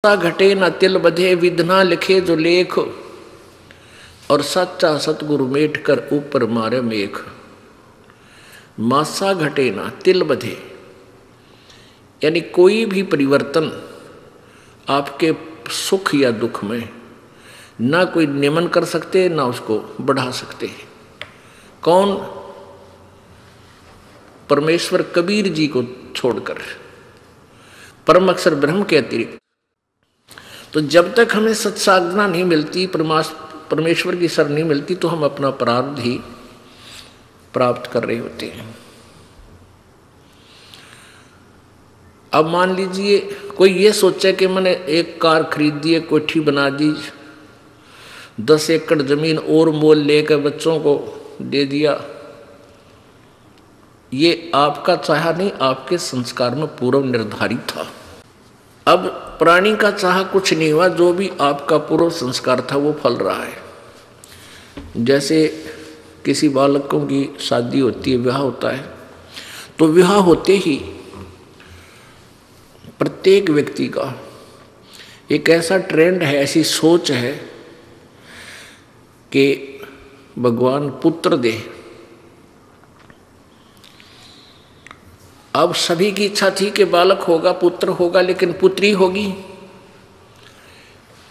घटे न तिल बधे विधना लिखे जो लेख, और सच्चा सतगुरु मेट कर ऊपर मारे मेघ। मासा घटे ना तिल बधे, यानी कोई भी परिवर्तन आपके सुख या दुख में ना कोई नियमन कर सकते ना उसको बढ़ा सकते। कौन? परमेश्वर कबीर जी को छोड़कर, परम अक्षर ब्रह्म के अतिरिक्त। तो जब तक हमें सत्साधना नहीं मिलती, परमेश्वर की शरण नहीं मिलती, तो हम अपना प्रारब्ध ही प्राप्त कर रहे होते हैं। अब मान लीजिए कोई ये सोचे कि मैंने एक कार खरीद दी, एक कोठी बना दी, 10 एकड़ जमीन और मोल लेकर बच्चों को दे दिया। ये आपका चाहा नहीं, आपके संस्कार में पूर्व निर्धारित था। अब प्राणी का चाह कुछ नहीं हुआ, जो भी आपका पूर्व संस्कार था वो फल रहा है। जैसे किसी बालकों की शादी होती है, विवाह होता है, तो विवाह होते ही प्रत्येक व्यक्ति का एक ऐसा ट्रेंड है, ऐसी सोच है कि भगवान पुत्र दे। अब सभी की इच्छा थी कि बालक होगा, पुत्र होगा, लेकिन पुत्री होगी।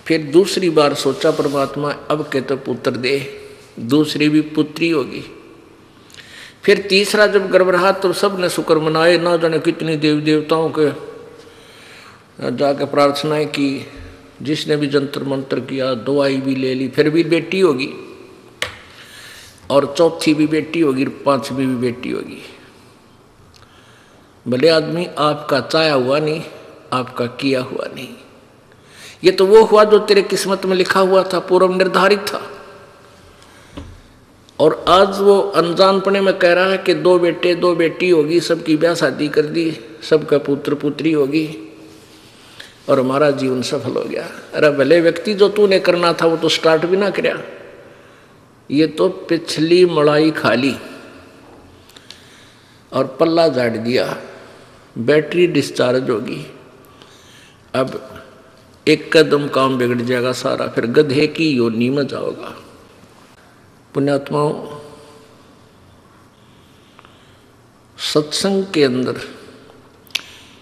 फिर दूसरी बार सोचा परमात्मा, अब कहते पुत्र दे, दूसरी भी पुत्री होगी। फिर तीसरा जब गर्भ रहा तो सब ने शुक्र मनाए, ना जाने कितनी देवी देवताओं के जाकर प्रार्थनाएं की, जिसने भी जंतर मंत्र किया, दवाई भी ले ली, फिर भी बेटी होगी, और चौथी भी बेटी होगी, 5वीं भी बेटी होगी। भले आदमी, आपका चाया हुआ नहीं, आपका किया हुआ नहीं। ये तो वो हुआ जो तेरे किस्मत में लिखा हुआ था, पूर्व निर्धारित था। और आज वो अनजानपने में कह रहा है कि 2 बेटे 2 बेटी होगी, सबकी ब्याह शादी कर दी, सबका पुत्र पुत्री होगी, और हमारा जीवन सफल हो गया। अरे भले व्यक्ति, जो तूने करना था वो तो स्टार्ट भी ना किया। ये तो पिछली मड़ाई खा ली और पल्ला झाड़ दिया, बैटरी डिस्चार्ज होगी। अब एक कदम काम बिगड़ जाएगा सारा, फिर गधे की योनि में जाओगा। पुण्यात्माओं, सत्संग के अंदर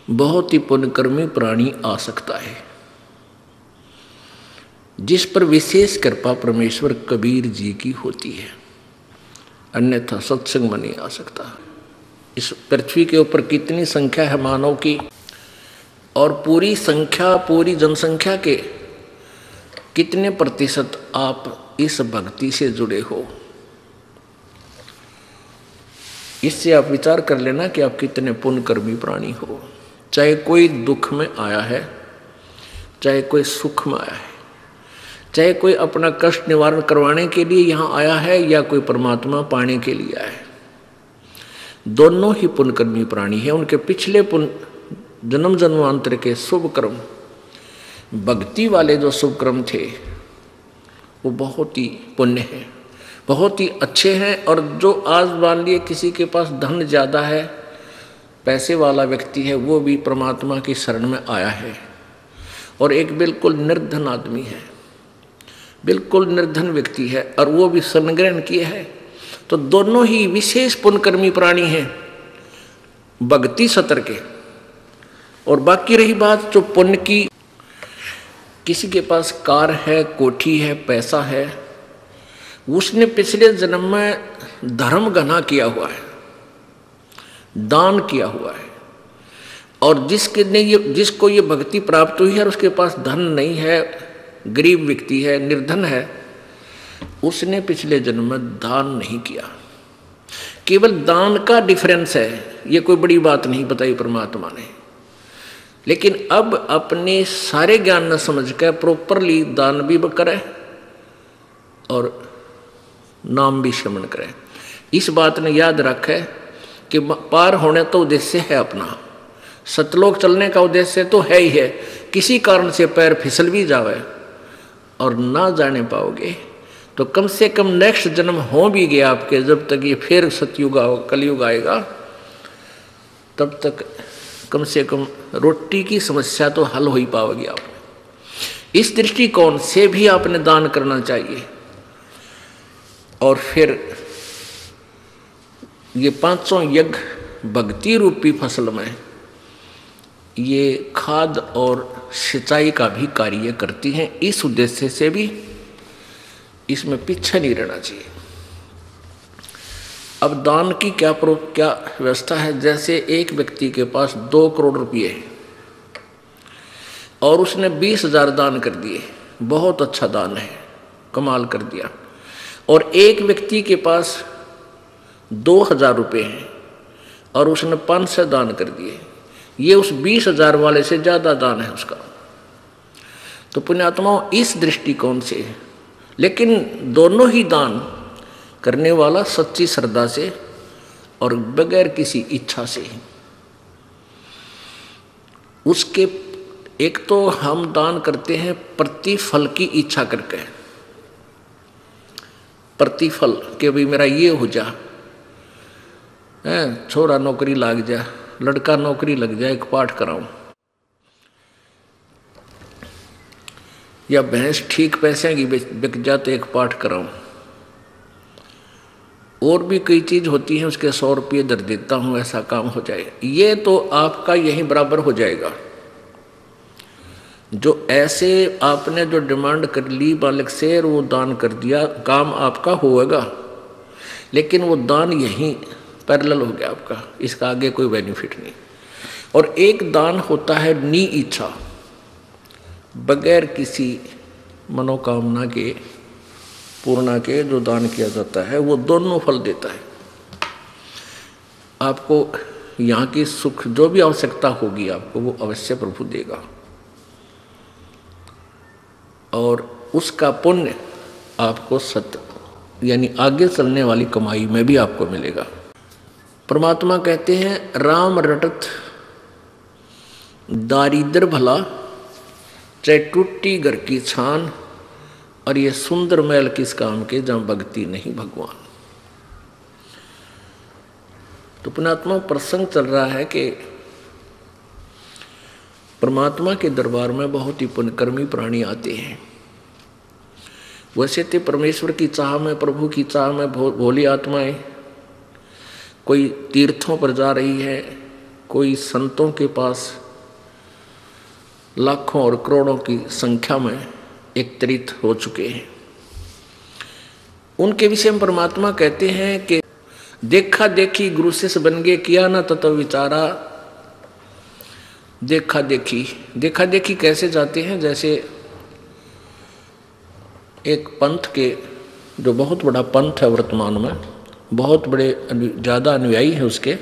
बहुत ही पुण्यकर्मी प्राणी आ सकता है, जिस पर विशेष कृपा परमेश्वर कबीर जी की होती है, अन्यथा सत्संग में नहीं आ सकता। इस पृथ्वी के ऊपर कितनी संख्या है मानव की, और पूरी संख्या, पूरी जनसंख्या के कितने प्रतिशत आप इस भक्ति से जुड़े हो? इससे आप विचार कर लेना कि आप कितने पुण्यकर्मी प्राणी हो। चाहे कोई दुख में आया है, चाहे कोई सुख में आया है, चाहे कोई अपना कष्ट निवारण करवाने के लिए यहाँ आया है, या कोई परमात्मा पाने के लिए आया है, दोनों ही पुण्यकर्मी प्राणी हैं। उनके पिछले जन्म जन्मांतर के शुभ कर्म, भक्ति वाले जो शुभ कर्म थे, वो बहुत ही पुण्य हैं, बहुत ही अच्छे हैं। और जो आज मान लिए किसी के पास धन ज़्यादा है, पैसे वाला व्यक्ति है, वो भी परमात्मा की शरण में आया है, और एक बिल्कुल निर्धन आदमी है, बिल्कुल निर्धन व्यक्ति है, और वो भी शरण ग्रहण किए है, तो दोनों ही विशेष पुण्यकर्मी प्राणी हैं भक्ति सतर के। और बाकी रही बात जो पुण्य की, किसी के पास कार है, कोठी है, पैसा है, उसने पिछले जन्म में धर्म घना किया हुआ है, दान किया हुआ है। और जिसको ये भक्ति प्राप्त हुई है और उसके पास धन नहीं है, गरीब व्यक्ति है, निर्धन है, उसने पिछले जन्म में दान नहीं किया। केवल दान का डिफरेंस है, ये कोई बड़ी बात नहीं बताई परमात्मा ने। लेकिन अब अपने सारे ज्ञान न समझ कर प्रॉपरली दान भी करे और नाम भी श्रवण करे। इस बात ने याद रखे कि पार होने तो उद्देश्य है अपना, सतलोक चलने का उद्देश्य तो है ही है। किसी कारण से पैर फिसल भी जावे और ना जाने पाओगे, तो कम से कम नेक्स्ट जन्म हो भी गया आपके, जब तक ये फिर सतयुग कलयुग आएगा, तब तक कम से कम रोटी की समस्या तो हल हो ही पाओगे आप। इस दृष्टिकोण से भी आपने दान करना चाहिए। और फिर ये पांचों यज्ञ भक्ति रूपी फसल में ये खाद और सिंचाई का भी कार्य करती हैं। इस उद्देश्य से भी इसमें पीछे नहीं रहना चाहिए। अब दान की क्या व्यवस्था है। जैसे एक व्यक्ति के पास 2 करोड़ रुपये है और उसने 20,000 दान कर दिए, बहुत अच्छा दान है, कमाल कर दिया। और एक व्यक्ति के पास 2,000 रुपये हैं और उसने 500 दान कर दिए, ये उस 20,000 वाले से ज़्यादा दान है उसका। तो पुण्यात्माओं, इस दृष्टिकोण से, लेकिन दोनों ही दान करने वाला सच्ची श्रद्धा से और बगैर किसी इच्छा से। उसके एक तो हम दान करते हैं प्रतिफल की इच्छा करके, प्रतिफल कि भाई मेरा ये हो जा, छोरा नौकरी लग जा, लड़का नौकरी लग जाए, एक पाठ कराऊं, या भैंस ठीक पैसे की बिक जाते एक पाठ कराऊं, और भी कई चीज होती हैं, उसके 100 रुपये दर देता हूं, ऐसा काम हो जाए। ये तो आपका यही बराबर हो जाएगा। जो ऐसे आपने जो डिमांड कर ली बालक से और वो दान कर दिया, काम आपका होगा, लेकिन वो दान यहीं पैरेलल हो गया आपका, इसका आगे कोई बेनिफिट नहीं। और एक दान होता है नी इच्छा, बगैर किसी मनोकामना के पूर्णा के जो दान किया जाता है, वो दोनों फल देता है। आपको यहाँ की सुख जो भी आवश्यकता होगी आपको, वो अवश्य प्रभु देगा और उसका पुण्य आपको सत्य यानी आगे चलने वाली कमाई में भी आपको मिलेगा। परमात्मा कहते हैं, राम रटत दारिद्र भला, चाहे टूटी घर की छान, और ये सुंदर महल किस काम के जहां भक्ति नहीं भगवान। तो पुण्यात्मा, प्रसंग चल रहा है कि परमात्मा के दरबार में बहुत ही पुण्यकर्मी प्राणी आते हैं। वैसे तो परमेश्वर की चाह में, प्रभु की चाह में भोली आत्माएं कोई तीर्थों पर जा रही है, कोई संतों के पास लाखों और करोड़ों की संख्या में एकत्रित हो चुके हैं। उनके विषय में परमात्मा कहते हैं कि देखा देखी गुरु शिष्य बन गए, किया ना तत्व विचारा। देखा देखी कैसे जाते हैं, जैसे एक पंथ के, जो बहुत बड़ा पंथ है वर्तमान में, बहुत बड़े ज़्यादा अनुयायी है उसके,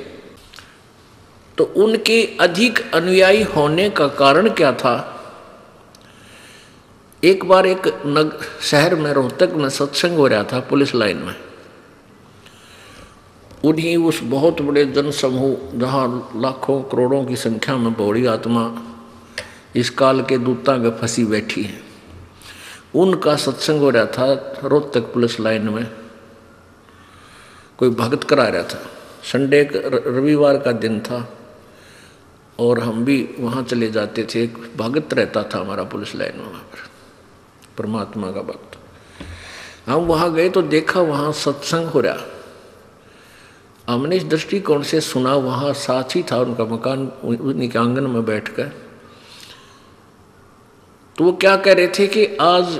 तो उनके अधिक अनुयायी होने का कारण क्या था। एक बार एक शहर में, रोहतक में सत्संग हो रहा था पुलिस लाइन में। उन्हीं उस बहुत बड़े जन समूह जहाँ लाखों करोड़ों की संख्या में बौड़ी आत्मा इस काल के दूता में फंसी बैठी है, उनका सत्संग हो रहा था रोहतक पुलिस लाइन में। कोई भगत करा रहा था, संडे रविवार का दिन था और हम भी वहाँ चले जाते थे। एक भगत रहता था हमारा पुलिस लाइन में, वहाँ पर परमात्मा का भक्त। हम वहाँ गए तो देखा वहाँ सत्संग हो रहा। हमने इस दृष्टिकोण से सुना, वहाँ साथी था उनका मकान, उन्हीं के आंगन में बैठकर। तो वो क्या कह रहे थे कि आज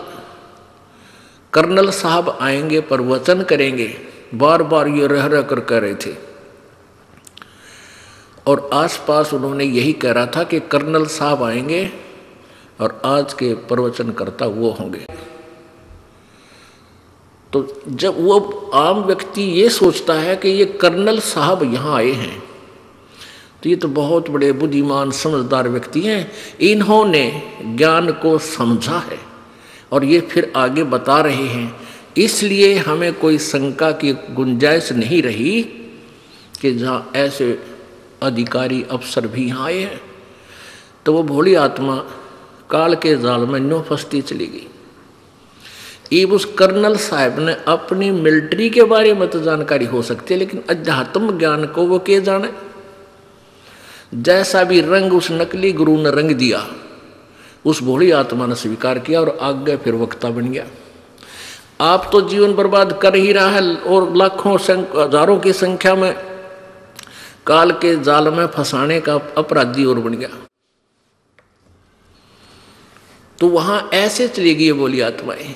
कर्नल साहब आएंगे, प्रवचन करेंगे, बार बार ये रह रह कर कह रहे थे। और आसपास उन्होंने यही कह रहा था कि कर्नल साहब आएंगे और आज के प्रवचनकर्ता वो होंगे। तो जब वो आम व्यक्ति ये सोचता है कि ये कर्नल साहब यहाँ आए हैं, तो ये तो बहुत बड़े बुद्धिमान समझदार व्यक्ति हैं, इन्होंने ज्ञान को समझा है और ये फिर आगे बता रहे हैं, इसलिए हमें कोई शंका की गुंजाइश नहीं रही कि जहाँ ऐसे अधिकारी अफसर भी यहाँ आए हैं। तो वो भोली आत्मा काल के जाल में न्यों फंसती चली गई। ये उस कर्नल साहब ने अपनी मिलिट्री के बारे में तो जानकारी हो सकती है, लेकिन अध्यात्म ज्ञान को वो के जाने। जैसा भी रंग उस नकली गुरु ने रंग दिया, उस भोली आत्मा ने स्वीकार किया और आगे फिर वक्ता बन गया। आप तो जीवन बर्बाद कर ही रहा है और लाखों हजारों की संख्या में काल के जाल में फंसाने का अपराधी और बन गया। तो वहां ऐसे चली गई बोली आत्माएं।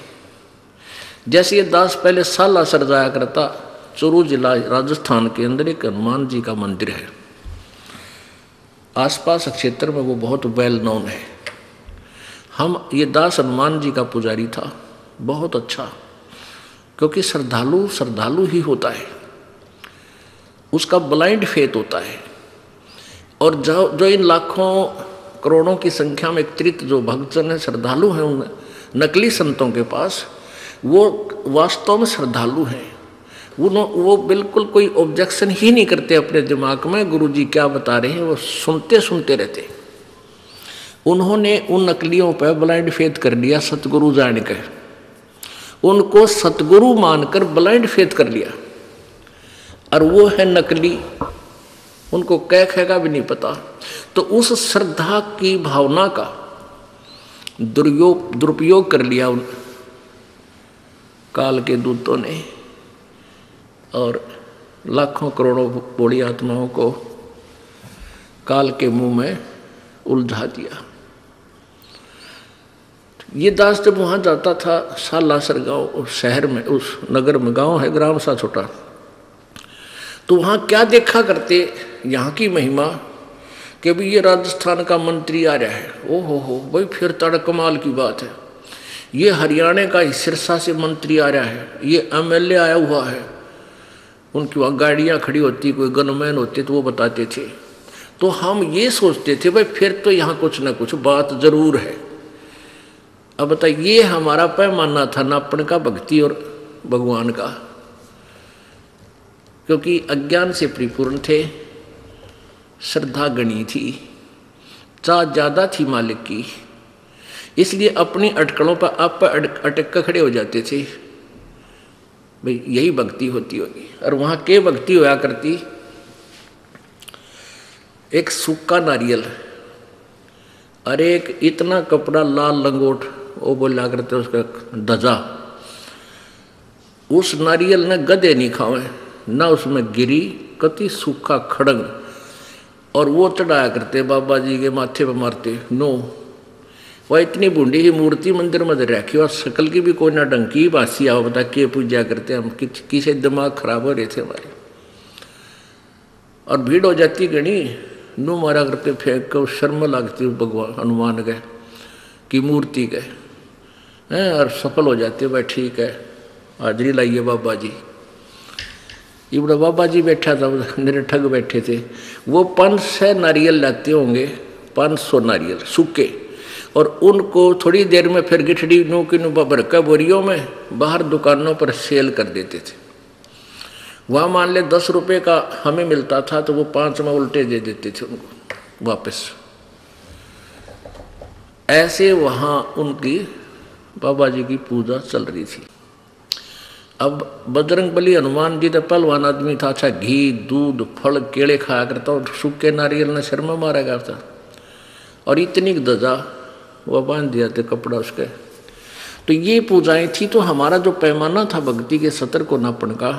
जैसे ये दास पहले सालासर जाया करता, चूरू जिला राजस्थान के अंदर एक हनुमान जी का मंदिर है, आसपास क्षेत्र में वो बहुत वेल नोन है। ये दास हनुमान जी का पुजारी था, बहुत अच्छा, क्योंकि श्रद्धालु ही होता है, उसका ब्लाइंड फेथ होता है। और जो इन लाखों करोड़ों की संख्या में एकत्रित जो भक्तजन है, श्रद्धालु हैं उन नकली संतों के पास, वो वास्तव में श्रद्धालु हैं। वो बिल्कुल कोई ऑब्जेक्शन ही नहीं करते अपने दिमाग में, गुरु जी क्या बता रहे हैं वो सुनते रहते। उन्होंने उन नकलियों पर ब्लाइंड फेथ कर लिया, सतगुरु जान के उनको सतगुरु मानकर ब्लाइंड फेथ कर लिया। और वो है नकली, उनको कह भी नहीं पता। तो उस श्रद्धा की भावना का दुरुपयोग कर लिया उन काल के दूतों ने और लाखों करोड़ों बूढ़ी आत्माओं को काल के मुंह में उलझा दिया। ये दास जब वहाँ जाता था, सालासर गांव उस शहर में, उस नगर में, गांव है ग्राम सा छोटा, तो वहाँ क्या देखा करते, यहाँ की महिमा कि भी ये राजस्थान का मंत्री आ रहा है, ओ हो भाई फिर तड़ कमाल की बात है। ये हरियाणा का सिरसा से मंत्री आ रहा है, ये एमएलए आया हुआ है। उनकी वहाँ गाड़ियाँ खड़ी होती, कोई गनमैन होते तो वो बताते थे। तो हम ये सोचते थे भाई फिर तो यहाँ कुछ ना कुछ बात जरूर है। अब बताइए, ये हमारा पैमाना था नापण का भक्ति और भगवान का, क्योंकि अज्ञान से परिपूर्ण थे, श्रद्धा गणी थी, चाह ज्यादा थी मालिक की, इसलिए अपनी अटकलों पर आप अटक कर खड़े हो जाते थे, भाई यही भक्ति होती होगी। और वहां के भक्ति होया करती, एक सूखा नारियल, अरे एक इतना कपड़ा लाल लंगोट, वो बोला करते उसका दजा, उस नारियल ने गधे नहीं खावे, ना उसमें गिरी कति सूखा खड़ंग, और वो चढ़ाया करते बाबा जी के माथे पर मारते। नो, वह इतनी बूढ़ी ही मूर्ति मंदिर में रखी और शकल की भी कोई ना डंकी बासी आओ, बता के पूजा करते हम, किसे दिमाग खराब हो रहे थे हमारे। और भीड़ हो जाती गणी, नो मारा करते फेंक कर, शर्म लगती भगवान हनुमान गए की मूर्ति गए हैं, और सफल हो जाते, भाई ठीक है हाजरी लाइए बाबा जी। ये बड़ा बाबा जी बैठा था, मेरे ठग बैठे थे, वो 500 नारियल लाते होंगे, 500 नारियल सूखे, और उनको थोड़ी देर में फिर गिठड़ी नू की नू भरका बोरियों में बाहर दुकानों पर सेल कर देते थे। वहाँ मान ले 10 रुपये का हमें मिलता था, तो वो 5 में उल्टे दे देते थे उनको वापस। ऐसे वहाँ उनकी बाबा जी की पूजा चल रही थी। अब बजरंगबली हनुमान जी तो पहलवान आदमी था, अच्छा घी दूध फल केले खाया करता, और सूखे नारियल ने शर्मा मारा करता, और इतनी दजा वह बांध दिया थे कपड़ा उसके। तो ये पूजाएं थी। तो हमारा जो पैमाना था भक्ति के सतर को नापण का,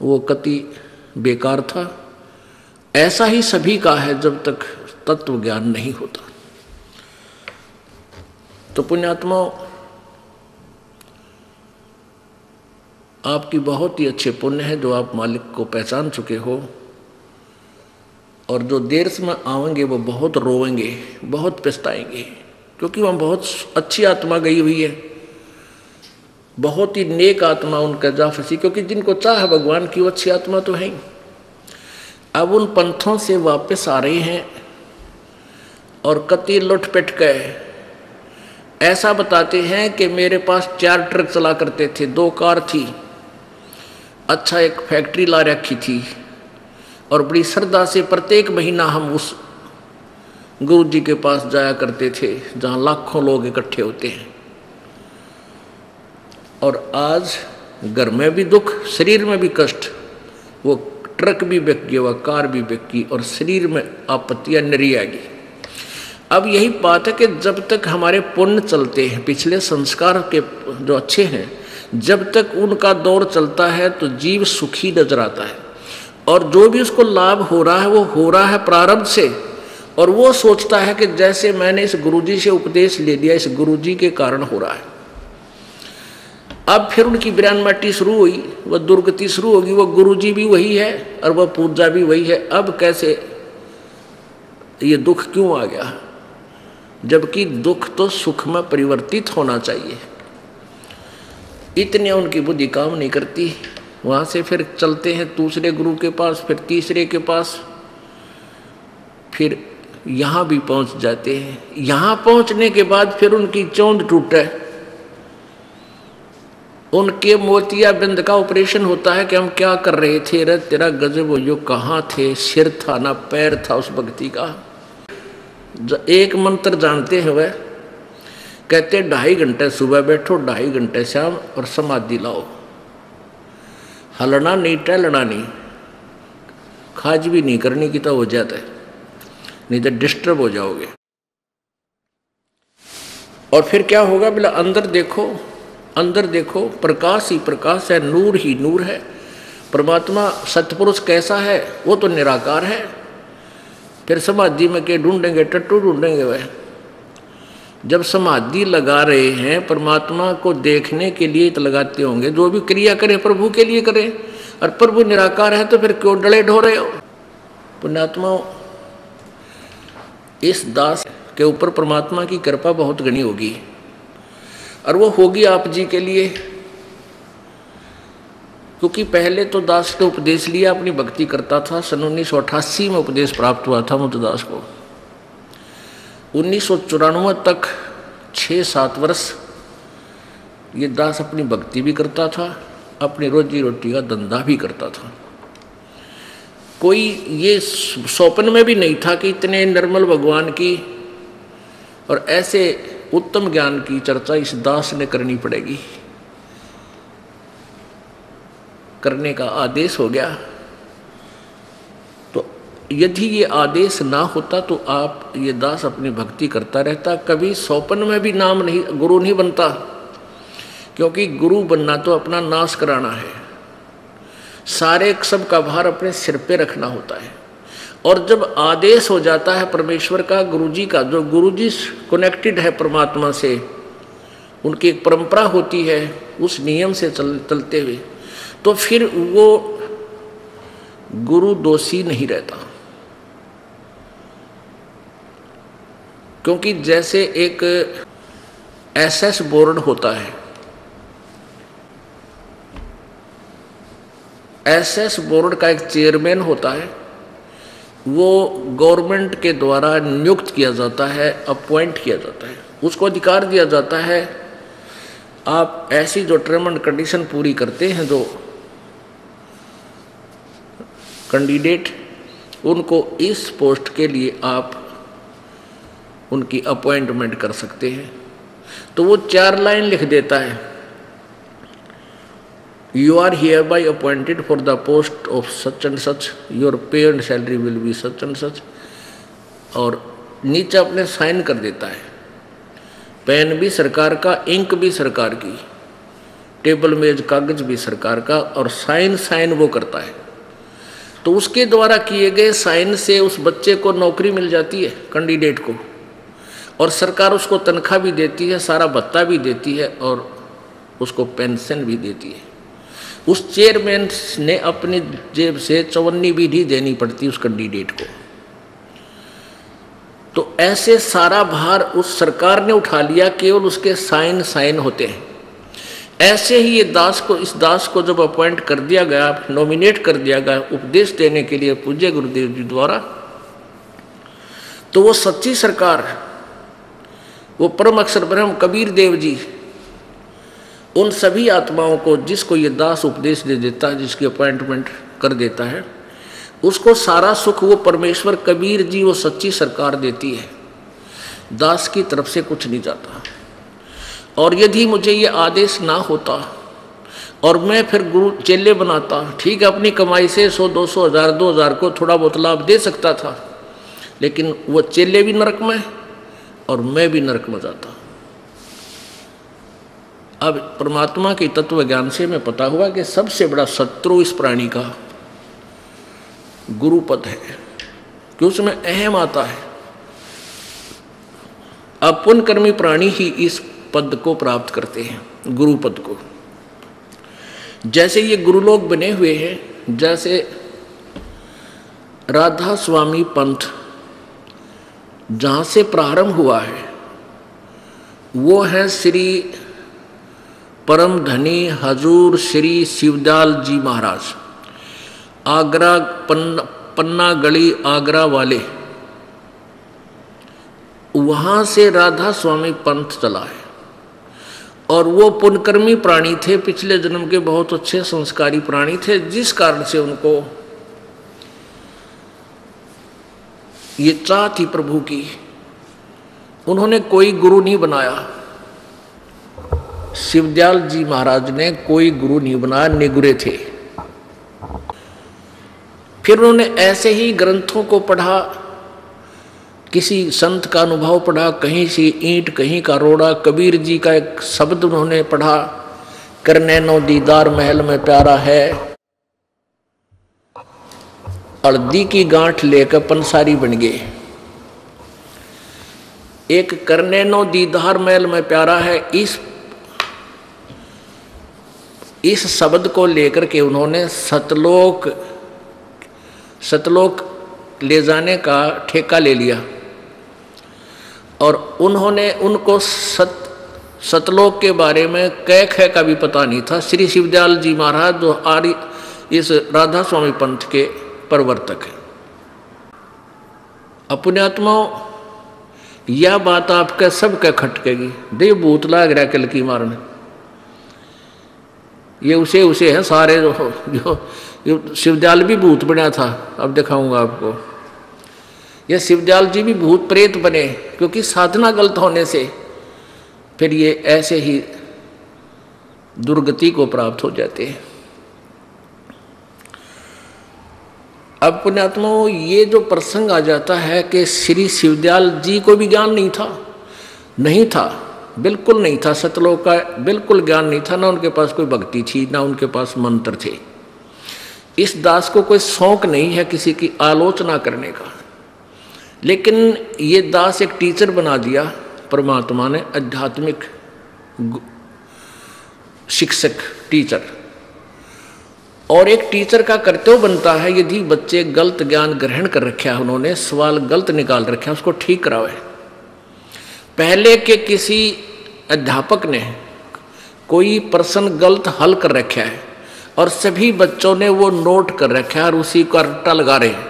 वो कति बेकार था। ऐसा ही सभी का है जब तक तत्व ज्ञान नहीं होता। तो पुण्यात्मा, आपकी बहुत ही अच्छे पुण्य है जो आप मालिक को पहचान चुके हो, और जो देर में आवेंगे वो बहुत रोएंगे, बहुत पछताएंगे, क्योंकि वहाँ बहुत अच्छी आत्मा गई हुई है, बहुत ही नेक आत्मा उनका जा फंसी, क्योंकि जिनको चाह भगवान की वो अच्छी आत्मा तो है ही। अब उन पंथों से वापस आ रहे हैं और कति लुटपेट गए। ऐसा बताते हैं कि मेरे पास 4 ट्रक चला करते थे, 2 कार थी, अच्छा एक फैक्ट्री ला रखी थी, और बड़ी श्रद्धा से प्रत्येक महीना हम उस गुरु जी के पास जाया करते थे जहाँ लाखों लोग इकट्ठे होते हैं। और आज घर में भी दुख, शरीर में भी कष्ट, वो ट्रक भी बिक गया, वह कार भी बिक गई, और शरीर में आपत्तियां नरी आ गई। अब यही बात है कि जब तक हमारे पुण्य चलते हैं, पिछले संस्कार के जो अच्छे हैं, जब तक उनका दौर चलता है तो जीव सुखी नजर आता है। और जो भी उसको लाभ हो रहा है वो हो रहा है प्रारब्ध से, और वो सोचता है कि जैसे मैंने इस गुरुजी से उपदेश ले लिया, इस गुरुजी के कारण हो रहा है। अब फिर उनकी विरानमाटी शुरू हुई, वह दुर्गति शुरू होगी। वह गुरुजी भी वही है और वह पूजा भी वही है। अब कैसे ये दुख क्यों आ गया, जबकि दुख तो सुख में परिवर्तित होना चाहिए। इतने उनकी बुद्धि काम नहीं करती। वहाँ से फिर चलते हैं दूसरे गुरु के पास, फिर तीसरे के पास, फिर यहाँ भी पहुँच जाते हैं। यहाँ पहुँचने के बाद फिर उनकी चौंध टूटे, उनके मोतियाबिंद का ऑपरेशन होता है कि हम क्या कर रहे थे रे, तेरा गजब यो कहाँ थे, सिर था ना पैर था उस भक्ति का। एक मंत्र जानते हैं वह, कहते 2.5 घंटे सुबह बैठो, 2.5 घंटे शाम, और समाधि लाओ। हलना नहीं, टहलना नहीं, खाज भी नहीं करनी की तो हो जाता है, नहीं तो डिस्टर्ब हो जाओगे। और फिर क्या होगा, बोला अंदर देखो, अंदर देखो, प्रकाश ही प्रकाश है, नूर ही नूर है। परमात्मा सतपुरुष कैसा है, वो तो निराकार है। फिर समाधि में के ढूंढेंगे, टट्टू ढूंढेंगे वह। जब समाधि लगा रहे हैं, परमात्मा को देखने के लिए तो लगाते होंगे, जो भी क्रिया करें प्रभु के लिए करें, और प्रभु निराकार है तो फिर क्यों डले ढो रहे हो। पुण्यात्माओं, इस दास के ऊपर परमात्मा की कृपा बहुत घनी होगी, और वो होगी आप जी के लिए, क्योंकि पहले तो दास ने उपदेश लिया, अपनी भक्ति करता था। सन 1988 में उपदेश प्राप्त हुआ था मुद्दास को। 1994 तक 6-7 वर्ष ये दास अपनी भक्ति भी करता था, अपनी रोजी रोटी का धंधा भी करता था। कोई ये स्वप्न में भी नहीं था कि इतने निर्मल भगवान की और ऐसे उत्तम ज्ञान की चर्चा इस दास ने करनी पड़ेगी। करने का आदेश हो गया। तो यदि ये आदेश ना होता तो आप ये दास अपनी भक्ति करता रहता, कभी स्वप्न में भी नाम नहीं, गुरु नहीं बनता। क्योंकि गुरु बनना तो अपना नाश कराना है, सारे सब का भार अपने सिर पे रखना होता है। और जब आदेश हो जाता है परमेश्वर का, गुरुजी का, जो गुरुजी कनेक्टेड है परमात्मा से, उनकी एक परंपरा होती है, उस नियम से चलते हुए, तो फिर वो गुरु दोषी नहीं रहता। क्योंकि जैसे एक एसएस बोर्ड होता है, एसएस बोर्ड का एक चेयरमैन होता है, वो गवर्नमेंट के द्वारा नियुक्त किया जाता है, अपॉइंट किया जाता है, उसको अधिकार दिया जाता है, आप ऐसी जो टर्म एंड कंडीशन पूरी करते हैं जो कैंडिडेट, उनको इस पोस्ट के लिए आप उनकी अपॉइंटमेंट कर सकते हैं। तो वो 4 लाइन लिख देता है, you are here by appointed for the post of such and such, your pay and salary will be such and such, और नीचे अपने साइन कर देता है। पेन भी सरकार का, इंक भी सरकार की, टेबल मेज कागज भी सरकार का, और साइन वो करता है। तो उसके द्वारा किए गए साइन से उस बच्चे को नौकरी मिल जाती है, कैंडिडेट को, और सरकार उसको तनख्वाह भी देती है, सारा भत्ता भी देती है, और उसको पेंशन भी देती है। उस चेयरमैन ने अपनी जेब से 54 भी नहीं देनी पड़ती उस कैंडिडेट को। तो ऐसे सारा भार उस सरकार ने उठा लिया, केवल उसके साइन होते हैं। ऐसे ही ये दास को, इस दास को जब अपॉइंट कर दिया गया, नॉमिनेट कर दिया गया उपदेश देने के लिए पूज्य गुरुदेव जी द्वारा, तो वो सच्ची सरकार, वो परम अक्षर ब्रह्म कबीर देव जी, उन सभी आत्माओं को जिसको ये दास उपदेश दे देता है, जिसकी अपॉइंटमेंट कर देता है, उसको सारा सुख वो परमेश्वर कबीर जी, वो सच्ची सरकार देती है। दास की तरफ से कुछ नहीं जाता। और यदि मुझे ये आदेश ना होता और मैं फिर गुरु चेले बनाता, ठीक है, अपनी कमाई से 100, 200, 1000, 2000 को थोड़ा बहुत लाभ दे सकता था, लेकिन वो चेले भी नरक में और मैं भी नरक में जाता। अब परमात्मा के तत्व ज्ञान से मैं पता हुआ कि सबसे बड़ा शत्रु इस प्राणी का गुरुपद है, कि उसमें अहम आता है। अब पुण्यकर्मी प्राणी ही इस पद को प्राप्त करते हैं, गुरुपद को। जैसे ये गुरुलोक बने हुए हैं, जैसे राधा स्वामी पंथ जहाँ से प्रारंभ हुआ है वो है श्री परम धनी हजूर श्री शिवदयाल जी महाराज, आगरा पन्ना गली आगरा वाले, वहाँ से राधा स्वामी पंथ चला है। और वो पुण्यकर्मी प्राणी थे, पिछले जन्म के बहुत अच्छे संस्कारी प्राणी थे, जिस कारण से उनको ये चाह थी प्रभु की। उन्होंने कोई गुरु नहीं बनाया, शिवदयाल जी महाराज ने कोई गुरु नहीं बनाया, निगुरे थे। फिर उन्होंने ऐसे ही ग्रंथों को पढ़ा, किसी संत का अनुभव पढ़ा, कहीं से ईंट कहीं का रोड़ा, कबीर जी का एक शब्द उन्होंने पढ़ा, करने नो दीदार महल में प्यारा है, हल्दी की गांठ लेकर पंसारी बन गए। एक करने नो दीदार महल में प्यारा है, इस शब्द को लेकर के उन्होंने सतलोक ले जाने का ठेका ले लिया। और उन्होंने उनको सतलोक के बारे में कै खे का भी पता नहीं था। श्री शिवदयाल जी महाराज जो इस राधा स्वामी पंथ के प्रवर्तक है। अपने आत्माओं, यह बात आपके सबके खटकेगी। दे भूत लाग रहा कल की मारने, ये उसे है सारे जो शिवदयाल भी भूत बना था। अब दिखाऊंगा आपको, ये शिवदयाल जी भी भूत प्रेत बने, क्योंकि साधना गलत होने से फिर ये ऐसे ही दुर्गति को प्राप्त हो जाते हैं। अब पुण्यात्माओं, ये जो प्रसंग आ जाता है कि श्री शिवदयाल जी को भी ज्ञान नहीं था, बिल्कुल नहीं था, सतलोक का बिल्कुल ज्ञान नहीं था, ना उनके पास कोई भक्ति थी, ना उनके पास मंत्र थे। इस दास को कोई शौक नहीं है किसी की आलोचना करने का, लेकिन ये दास एक टीचर बना दिया परमात्मा ने, आध्यात्मिक शिक्षक टीचर। और एक टीचर का कर्तव्य बनता है, यदि बच्चे गलत ज्ञान ग्रहण कर रखे है, उन्होंने सवाल गलत निकाल रखे है, उसको ठीक करावे। पहले के किसी अध्यापक ने कोई प्रश्न गलत हल कर रखा है और सभी बच्चों ने वो नोट कर रखा है और उसी का रट्टा लगा रहे हैं,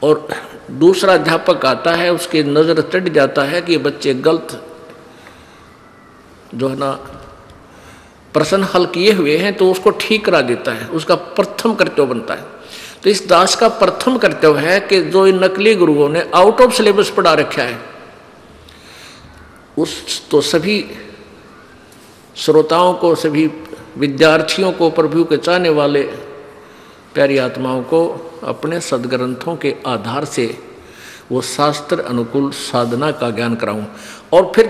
और दूसरा अध्यापक आता है, उसकी नज़र चढ़ जाता है कि ये बच्चे गलत जो है ना प्रश्न हल किए हुए हैं, तो उसको ठीक करा देता है। उसका प्रथम कर्तव्य बनता है। तो इस दास का प्रथम कर्तव्य है कि जो इन नकली गुरुओं ने आउट ऑफ सिलेबस पढ़ा रखा है, उस तो सभी श्रोताओं को, सभी विद्यार्थियों को, प्रभु के चाहने वाले प्यारी आत्माओं को अपने सदग्रंथों के आधार से वो शास्त्र अनुकूल साधना का ज्ञान कराऊं। और फिर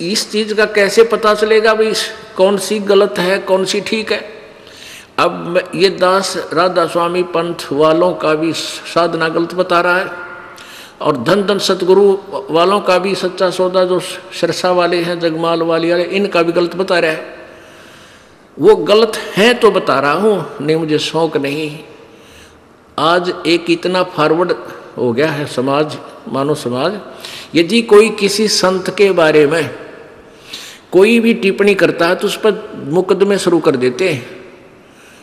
इस चीज़ का कैसे पता चलेगा भाई कौन सी गलत है, कौन सी ठीक है। अब ये दास राधा स्वामी पंथ वालों का भी साधना गलत बता रहा है, और धन धन सतगुरु वालों का भी सच्चा सौदा जो सिरसा वाले हैं, जगमाल वाले, इनका भी गलत बता रहा है। वो गलत है तो बता रहा हूँ, नहीं मुझे शौक नहीं। आज एक इतना फॉरवर्ड हो गया है समाज, मानव समाज, यदि कोई किसी संत के बारे में कोई भी टिप्पणी करता है तो उस पर मुकदमे शुरू कर देते हैं।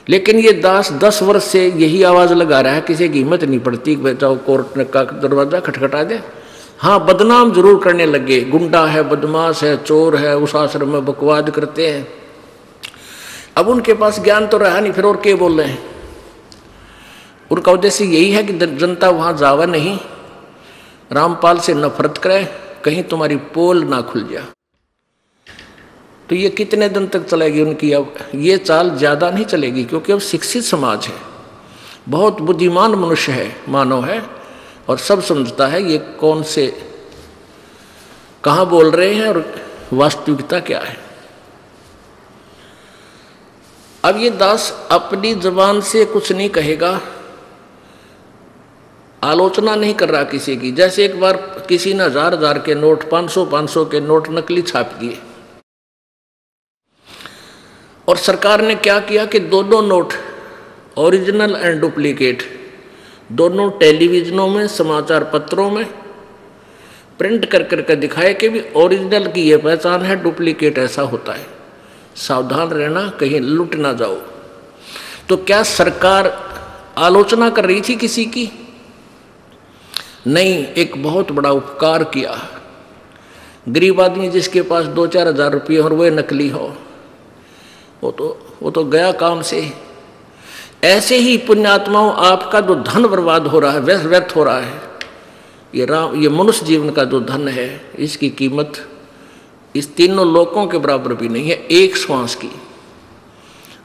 लेकिन ये दास 10 वर्ष से यही आवाज़ लगा रहा है, किसी की हिम्मत नहीं पड़ती कि जाओ कोर्ट का दरवाज़ा खटखटा दे। हाँ, बदनाम जरूर करने लगे, गुंडा है, बदमाश है, चोर है, उस आश्रम में बकवाद करते हैं। अब उनके पास ज्ञान तो रहा नहीं, फिर और क्या बोल रहे हैं। उनका उद्देश्य यही है कि जनता वहाँ जावा नहीं, रामपाल से नफरत करे, कहीं तुम्हारी पोल ना खुल जाए। तो ये कितने दिन तक चलेगी उनकी? अब ये चाल ज़्यादा नहीं चलेगी, क्योंकि अब शिक्षित समाज है, बहुत बुद्धिमान मनुष्य है, मानव है, और सब समझता है ये कौन से कहाँ बोल रहे हैं और वास्तविकता क्या है। अब ये दास अपनी जबान से कुछ नहीं कहेगा, आलोचना नहीं कर रहा किसी की। जैसे एक बार किसी ने 1000 के नोट, 500 के नोट नकली छाप दिए और सरकार ने क्या किया कि दोनों नोट, ओरिजिनल एंड डुप्लीकेट, दोनों टेलीविजनों में, समाचार पत्रों में प्रिंट कर करके दिखाए कि भी ओरिजिनल की ये पहचान है, डुप्लीकेट ऐसा होता है, सावधान रहना कहीं लुट ना जाओ। तो क्या सरकार आलोचना कर रही थी किसी की? नहीं, एक बहुत बड़ा उपकार किया। गरीब आदमी जिसके पास 2-4 हज़ार रुपये और वह नकली हो, वो तो गया काम से। ऐसे ही पुण्यात्माओं, आपका जो धन बर्बाद हो रहा है, व्यर्थ हो रहा है, ये मनुष्य जीवन का जो धन है, इसकी कीमत इस तीनों लोकों के बराबर भी नहीं है, एक श्वास की।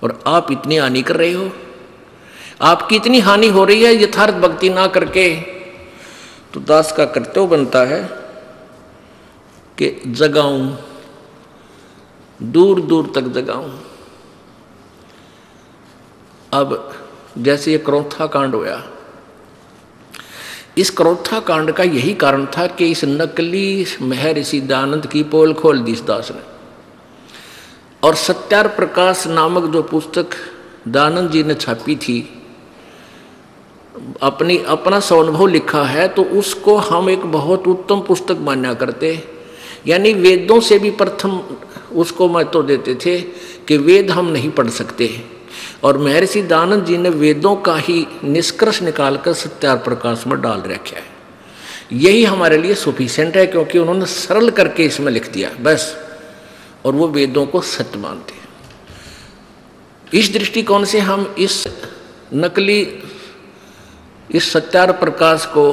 और आप इतनी हानि कर रहे हो, आपकी इतनी हानि हो रही है यथार्थ भक्ति ना करके। तो दास का कर्तव्य बनता है कि जगाऊं, दूर दूर तक जगाऊं। अब जैसे ये क्रोथा कांड हुआ, इस क्रोथा कांड का यही कारण था कि इस नकली महर्षि दयानंद की पोल खोल दी इस दास ने। और सत्यार प्रकाश नामक जो पुस्तक दयानंद जी ने छापी थी, अपना स्वानुभव लिखा है, तो उसको हम एक बहुत उत्तम पुस्तक माना करते, यानी वेदों से भी प्रथम उसको महत्व देते थे कि वेद हम नहीं पढ़ सकते। और महर्षि दयानंद जी ने वेदों का ही निष्कर्ष निकालकर सत्यार प्रकाश में डाल रखा है। यही हमारे लिए सफिशिएंट है, क्योंकि उन्होंने सरल करके इसमें लिख दिया बस, और वो वेदों को सत्य मानते हैं। इस दृष्टिकोण से हम इस नकली, इस सत्यार प्रकाश को,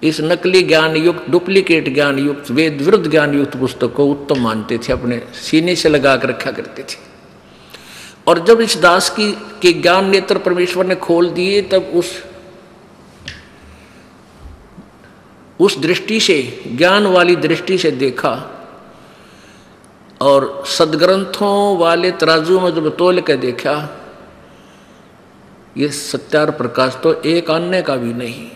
इस नकली ज्ञान युक्त, डुप्लीकेट ज्ञान युक्त, वेद विरुद्ध ज्ञान युक्त पुस्तक को उत्तम मानते थे, अपने सीने से लगा कर रखा करते थे। और जब इस दास के ज्ञान नेत्र परमेश्वर ने खोल दिए, तब उस दृष्टि से, ज्ञान वाली दृष्टि से देखा, और सदग्रंथों वाले तराजू में जब तोल के देखा, ये सत्यार प्रकाश तो एक आने का भी नहीं,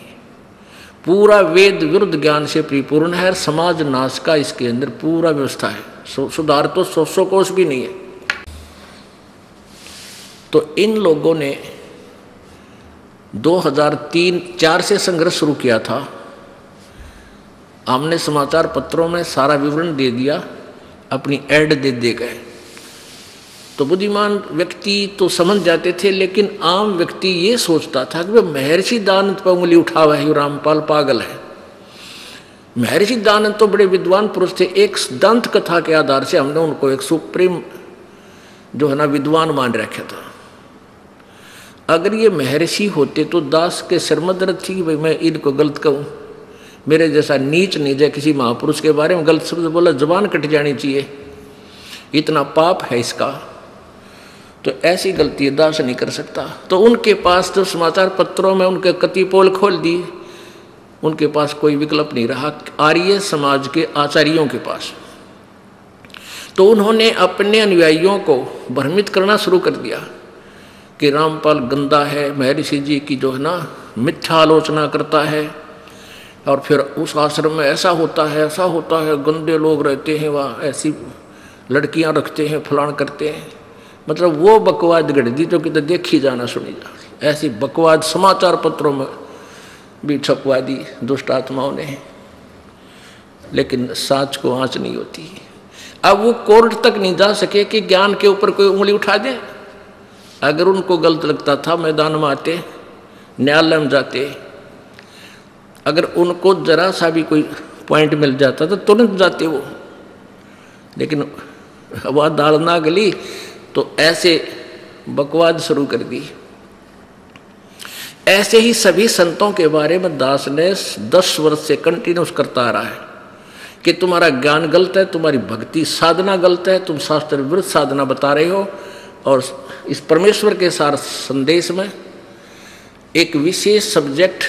पूरा वेद विरुद्ध ज्ञान से परिपूर्ण है। समाज नाश का इसके अंदर पूरा व्यवस्था है, सुधार तो 100 कोस भी नहीं है। तो इन लोगों ने 2003-4 से संघर्ष शुरू किया था। हमने समाचार पत्रों में सारा विवरण दे दिया, अपनी ऐड दे गए, तो बुद्धिमान व्यक्ति तो समझ जाते थे, लेकिन आम व्यक्ति ये सोचता था कि वह महर्षि दयानंद पर उंगली उठा हुआ है, रामपाल पागल है। महर्षि दयानंद तो बड़े विद्वान पुरुष थे। एक दंत कथा के आधार से हमने उनको एक सुप्रीम जो है ना विद्वान मान रखा था। अगर ये महर्षि होते तो दास के सिर में दर्द थी कि भाई मैं इनको गलत कहूँ, मेरे जैसा नीच निजय किसी महापुरुष के बारे में गलत शब्द बोला, जबान कट जानी चाहिए, इतना पाप है इसका। तो ऐसी गलती दास नहीं कर सकता। तो उनके पास जो समाचार पत्रों में उनके कति पोल खोल दी, उनके पास कोई विकल्प नहीं रहा आर्य समाज के आचार्यों के पास। तो उन्होंने अपने अनुयायियों को भ्रमित करना शुरू कर दिया कि रामपाल गंदा है, महर्षि जी की जो है ना मिथ्या आलोचना करता है, और फिर उस आश्रम में ऐसा होता है, ऐसा होता है, गंदे लोग रहते हैं वहाँ, ऐसी लड़कियाँ रखते हैं, फलान करते हैं। मतलब वो बकवाद गढ़ दी जो कि तो देखी जाना सुनी जा, ऐसी बकवाद समाचार पत्रों में भी छपवा दी दुष्ट आत्माओं ने, लेकिन साच को आँच नहीं होती। अब वो कोर्ट तक नहीं जा सके कि ज्ञान के ऊपर कोई उंगली उठा दे। अगर उनको गलत लगता था मैदान में आते, न्यायालय में जाते, अगर उनको जरा सा भी कोई पॉइंट मिल जाता तो तुरंत जाते वो, लेकिन वह दाल ना गली तो ऐसे बकवाद शुरू कर दी। ऐसे ही सभी संतों के बारे में दास ने 10 वर्ष से कंटिन्यूस करता आ रहा है कि तुम्हारा ज्ञान गलत है, तुम्हारी भक्ति साधना गलत है, तुम शास्त्र विरुद्ध साधना बता रहे हो। और इस परमेश्वर के सार संदेश में एक विशेष सब्जेक्ट,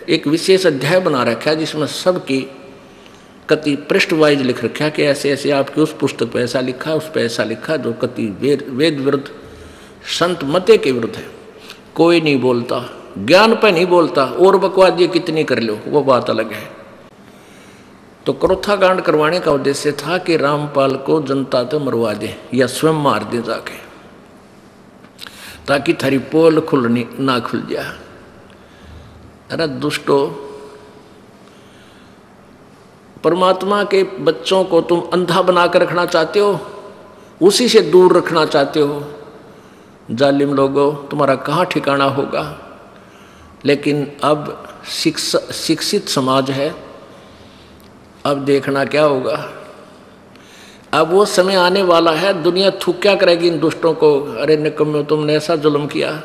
एक विशेष अध्याय बना रखा है जिसमें सबकी कति पृष्ठ वाइज लिख रखा कि ऐसे ऐसे आपकी उस पुस्तक पे ऐसा लिखा, उस पे ऐसा लिखा, जो कति वेद विरुद्ध, संत मते के विरुद्ध है। कोई नहीं बोलता, ज्ञान पे नहीं बोलता, और बकवाद ये कितनी कर लो वो बात अलग है। तो क्रोथा कांड करवाने का उद्देश्य था कि रामपाल को जनता तो मरवा दे या स्वयं मार दे जाके, ताकि थारी पोल खुलनी ना खुल जाए। अरे दुष्टो, परमात्मा के बच्चों को तुम अंधा बनाकर रखना चाहते हो, उसी से दूर रखना चाहते हो। जालिम लोगों, तुम्हारा कहाँ ठिकाना होगा। लेकिन अब शिक्षित समाज है, अब देखना क्या होगा। अब वो समय आने वाला है, दुनिया थूक क्या करेगी इन दुष्टों को। अरे निकम्मे, तुमने ऐसा जुल्म किया,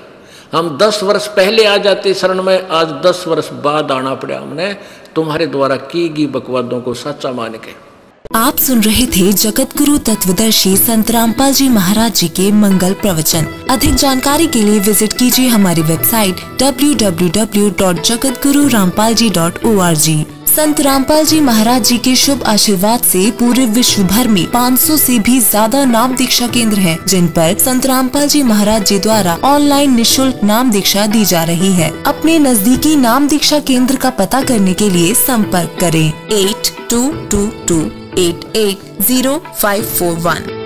हम 10 वर्ष पहले आ जाते शरण में, आज 10 वर्ष बाद आना पड़ा हमने तुम्हारे द्वारा की गई बकवादों को सच्चा मान के। आप सुन रहे थे जगत गुरु तत्वदर्शी संत रामपाल जी महाराज जी के मंगल प्रवचन। अधिक जानकारी के लिए विजिट कीजिए हमारी वेबसाइट www.jagatgururampalji.org। संत रामपाल जी महाराज जी के शुभ आशीर्वाद से पूरे विश्व भर में 500 से भी ज्यादा नाम दीक्षा केंद्र हैं, जिन पर संत रामपाल जी महाराज जी द्वारा ऑनलाइन निशुल्क नाम दीक्षा दी जा रही है। अपने नजदीकी नाम दीक्षा केंद्र का पता करने के लिए संपर्क करें 8222880541।